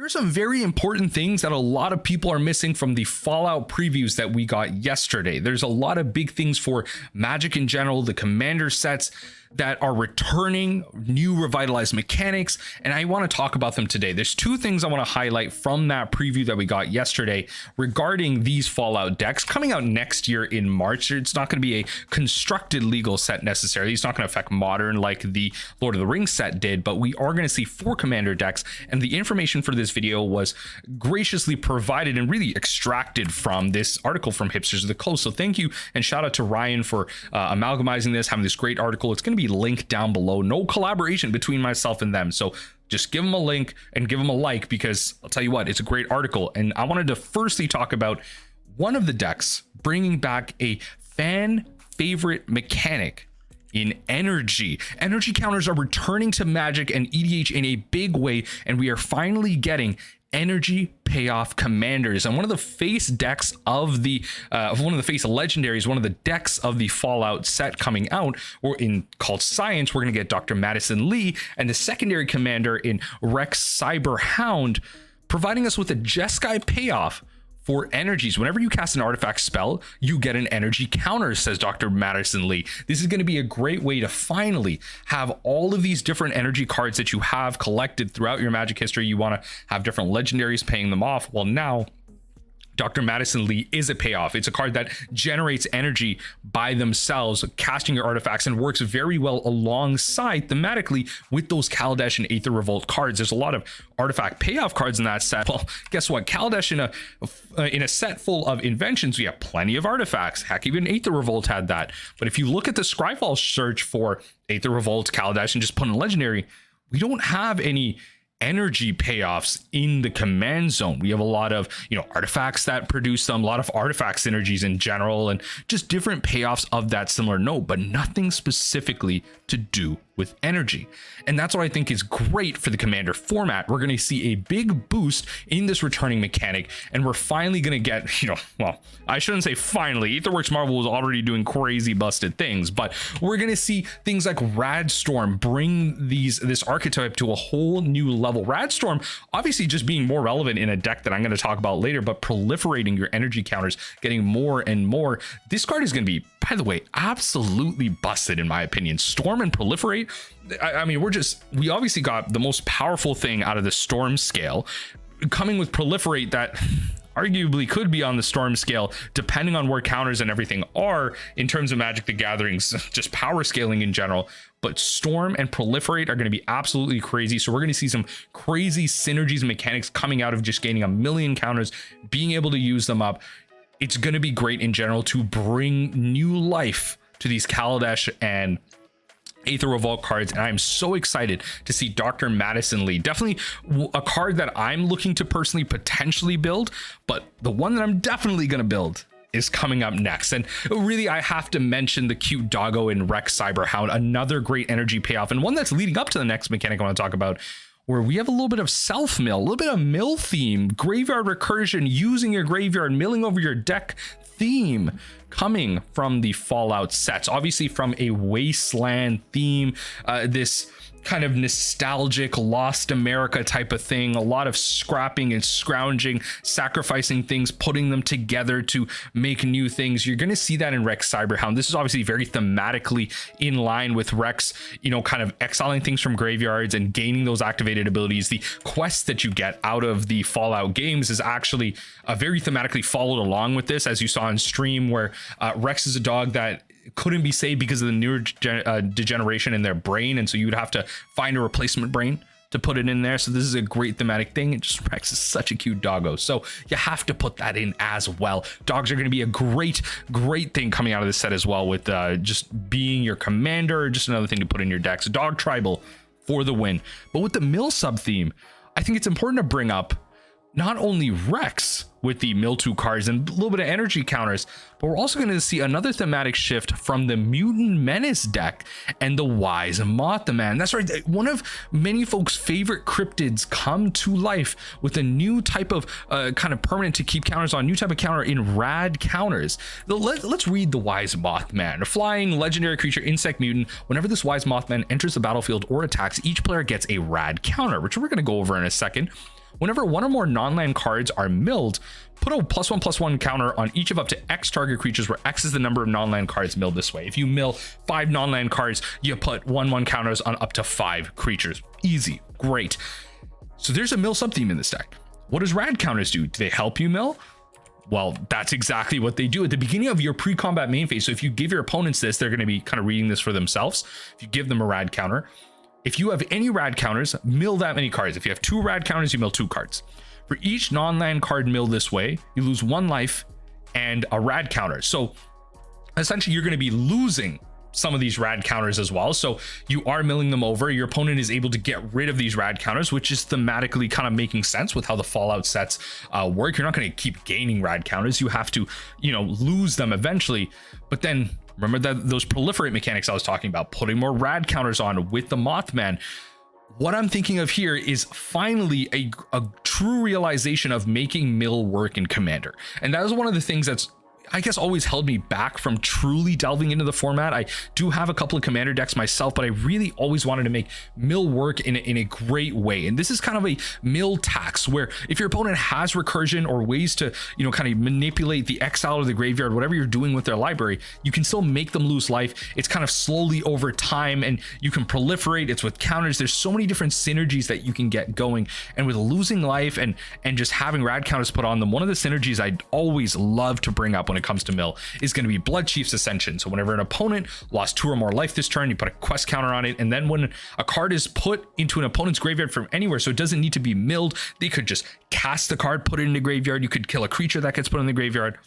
There's some very important things that a lot of people are missing from the Fallout previews that we got yesterday. There's a lot of big things for Magic in general, the commander sets that are returning, new revitalized mechanics, and I want to talk about them today. There's two things I want to highlight from that preview that we got yesterday regarding these Fallout decks coming out next year in March. It's not going to be a constructed legal set necessarily. It's not going to affect Modern like the Lord of the Rings set did, but we are going to see 4 commander decks, and the information for this video was graciously provided and really extracted from this article from Hipsters of the Coast. So thank you, and shout out to Ryan for amalgamizing this, having this great article. It's going to be linked down below. No collaboration between myself and them, so just give them a link and give them a like, because I'll tell you what, it's a great article. And I wanted to firstly talk about one of the decks bringing back a fan favorite mechanic in energy. Energy counters are returning to Magic and EDH in a big way, and we are finally getting energy payoff commanders. And one of the face decks of the one of the face legendaries, one of the decks of the Fallout set coming out, or in called Science, we're going to get Dr. Madison Lee, and the secondary commander in Rex Cyberhound, providing us with a Jeskai payoff for energies. Whenever you cast an artifact spell, you get an energy counter, says Dr. Madison Lee. This is going to be a great way to finally have all of these different energy cards that you have collected throughout your Magic history. You want to have different legendaries paying them off. Well, now Dr. Madison Lee is a payoff. It's a card that generates energy by themselves, casting your artifacts, and works very well alongside thematically with those Kaladesh and Aether Revolt cards. There's a lot of artifact payoff cards in that set. Well, guess what? Kaladesh in a set full of inventions, we have plenty of artifacts. Heck, even Aether Revolt had that. But if you look at the Scryfall search for Aether Revolt, Kaladesh, and just put in legendary, we don't have any energy payoffs in the command zone. We have a lot of, artifacts that produce them, a lot of artifact synergies in general, and just different payoffs of that similar note, but nothing specifically to do with energy. And that's what I think is great for the commander format. We're going to see a big boost in this returning mechanic, and we're finally going to get, well, I shouldn't say finally. Aetherworks Marvel was already doing crazy busted things, but we're going to see things like Radstorm bring this archetype to a whole new level. Radstorm obviously just being more relevant in a deck that I'm going to talk about later, but proliferating your energy counters, getting more and more. This card is going to be, by the way, absolutely busted in my opinion. Storm and Proliferate, I mean, we obviously got the most powerful thing out of the Storm scale, coming with Proliferate that arguably could be on the Storm scale, depending on where counters and everything are in terms of Magic the Gathering's just power scaling in general. But Storm and Proliferate are going to be absolutely crazy. So we're going to see some crazy synergies and mechanics coming out of just gaining a million counters, being able to use them up. It's going to be great in general to bring new life to these Kaladesh and Aether Revolt cards, and I'm so excited to see Dr. Madison Lee. Definitely a card that I'm looking to personally potentially build, but the one that I'm definitely going to build is coming up next. And really, I have to mention the cute doggo in Rex Cyberhound, another great energy payoff, and one that's leading up to the next mechanic I want to talk about, where we have a little bit of self-mill, a little bit of mill theme, graveyard recursion, using your graveyard, milling over your deck theme coming from the Fallout sets. Obviously from a wasteland theme, this kind of nostalgic Lost America type of thing, a lot of scrapping and scrounging, sacrificing things, putting them together to make new things. You're going to see that in Rex Cyberhound. This is obviously very thematically in line with Rex, kind of exiling things from graveyards and gaining those activated abilities. The quests that you get out of the Fallout games is actually very thematically followed along with this, as you saw in stream, where Rex is a dog that couldn't be saved because of the neurodegeneration in their brain, and so you would have to find a replacement brain to put it in there. So this is a great thematic thing. It just Rex is such a cute doggo, so you have to put that in as well. Dogs are going to be a great thing coming out of this set as well, with just being your commander, just another thing to put in your decks. Dog tribal for the win. But with the mill sub theme, I think it's important to bring up not only Rex with the Mill2 cards and a little bit of energy counters, but we're also going to see another thematic shift from the Mutant Menace deck and the Wise Mothman. That's right, one of many folks' favorite cryptids come to life with a new type of kind of permanent to keep counters on, new type of counter in rad counters. Let's read the Wise Mothman. A flying legendary creature, insect mutant. Whenever this Wise Mothman enters the battlefield or attacks, each player gets a rad counter, which we're going to go over in a second. Whenever one or more non-land cards are milled, put a +1/+1 counter on each of up to X target creatures, where X is the number of non-land cards milled this way. If you mill 5 non-land cards, you put 1/1 counters on up to 5 creatures. Easy, great. So there's a mill sub-theme in this deck. What does rad counters do? Do they help you mill? Well, that's exactly what they do at the beginning of your pre-combat main phase. So if you give your opponents this, they're going to be kind of reading this for themselves. If you give them a rad counter, if you have any rad counters, mill that many cards. If you have 2 rad counters, you mill 2 cards. For each non-land card milled this way, you lose 1 life and a rad counter. So essentially you're going to be losing some of these rad counters as well. So you are milling them over. Your opponent is able to get rid of these rad counters, which is thematically kind of making sense with how the Fallout sets work. You're not going to keep gaining rad counters. You have to, lose them eventually. But then remember that those proliferate mechanics I was talking about, putting more rad counters on with the Mothman. What I'm thinking of here is finally a true realization of making mill work in Commander. And that is one of the things that's, I guess, always held me back from truly delving into the format. I do have a couple of Commander decks myself, but I really always wanted to make mill work in a great way. And this is kind of a mill tax, where if your opponent has recursion or ways to, kind of manipulate the exile or the graveyard, whatever you're doing with their library, you can still make them lose life. It's kind of slowly over time, and you can proliferate. It's with counters. There's so many different synergies that you can get going. And with losing life and just having rad counters put on them, one of the synergies I'd always love to bring up when it comes to mill is going to be Blood Chief's Ascension. So whenever an opponent lost 2 or more life this turn, you put a quest counter on it, and then when a card is put into an opponent's graveyard from anywhere, so it doesn't need to be milled, they could just cast the card, put it in the graveyard. You could kill a creature that gets put in the graveyard.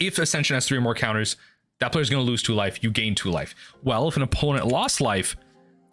If Ascension has 3 or more counters, that player's going to lose 2 life, you gain 2 life. Well, if an opponent lost life,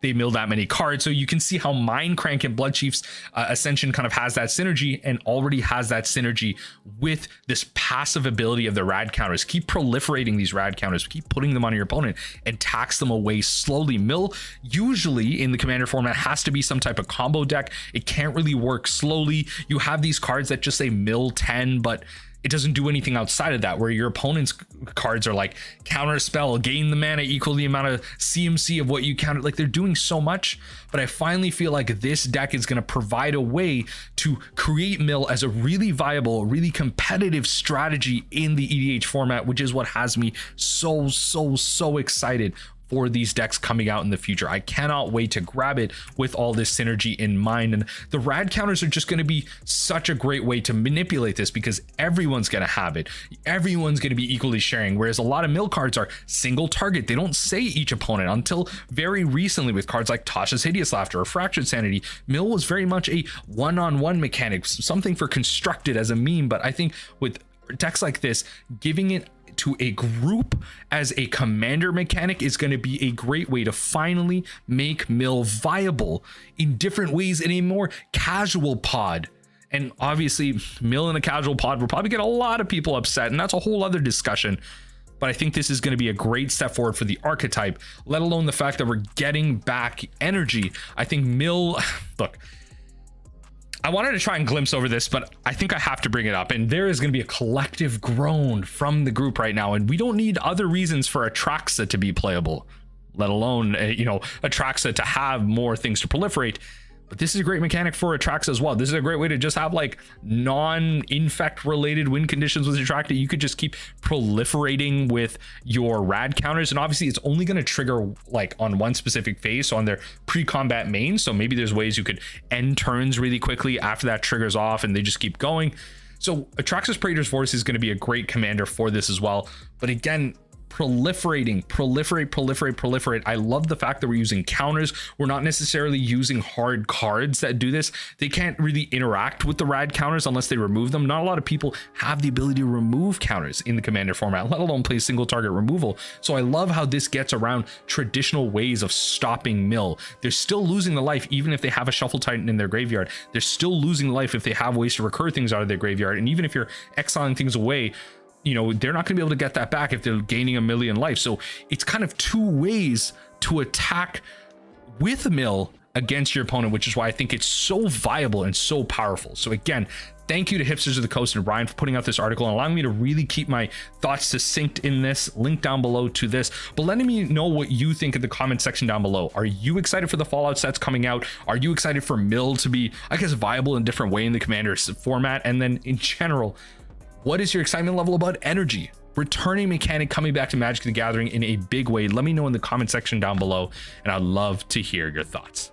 they mill that many cards. So you can see how Mindcrank and Blood Chief's Ascension kind of has that synergy, and already has that synergy with this passive ability of the rad counters. Keep proliferating these rad counters, keep putting them on your opponent and tax them away slowly. Mill usually in the Commander format has to be some type of combo deck. It can't really work slowly. You have these cards that just say mill 10, but it doesn't do anything outside of that, where your opponent's cards are like counter spell, gain the mana equal the amount of CMC of what you counter. Like, they're doing so much, but I finally feel like this deck is going to provide a way to create mill as a really viable, really competitive strategy in the EDH format, which is what has me so excited for these decks coming out in the future. I cannot wait to grab it with all this synergy in mind. And the rad counters are just going to be such a great way to manipulate this, because everyone's going to have it. Everyone's going to be equally sharing, whereas a lot of mill cards are single target. They don't say each opponent. Until very recently with cards like Tasha's Hideous Laughter or Fractured Sanity, mill was very much a one-on-one mechanic, something for constructed as a meme. But I think with decks like this, giving it to a group as a commander mechanic is going to be a great way to finally make mill viable in different ways in a more casual pod. And obviously mill in a casual pod will probably get a lot of people upset, and that's a whole other discussion. But I think this is going to be a great step forward for the archetype, let alone the fact that we're getting back energy. I think mill, look, I wanted to try and glimpse over this, but I think I have to bring it up. And there is going to be a collective groan from the group right now. And we don't need other reasons for Atraxa to be playable, let alone, Atraxa to have more things to proliferate. But this is a great mechanic for Atraxa as well. This is a great way to just have like non-infect related win conditions with Atraxa. You could just keep proliferating with your rad counters. And obviously it's only going to trigger like on one specific phase, so on their pre-combat main. So maybe there's ways you could end turns really quickly after that triggers off and they just keep going. So Atraxa's Praetor's Voice is going to be a great commander for this as well. But again, proliferate. I love the fact that we're using counters. We're not necessarily using hard cards that do this. They can't really interact with the rad counters unless they remove them. Not a lot of people have the ability to remove counters in the commander format, let alone play single target removal. So I love how this gets around traditional ways of stopping mill. They're still losing the life even if they have a Shuffle Titan in their graveyard. They're still losing life if they have ways to recur things out of their graveyard. And even if you're exiling things away, they're not going to be able to get that back if they're gaining 1,000,000 life. So it's kind of 2 ways to attack with mill against your opponent, which is why I think it's so viable and so powerful. So again, thank you to Hipsters of the Coast and Ryan for putting out this article and allowing me to really keep my thoughts succinct in this. Link down below to this, but letting me know what you think in the comment section down below. Are you excited for the Fallout sets coming out? Are you excited for Mill to be, I guess, viable in a different way in the Commander format? And then in general, what is your excitement level about energy? Returning mechanic coming back to Magic the Gathering in a big way. Let me know in the comment section down below, and I'd love to hear your thoughts.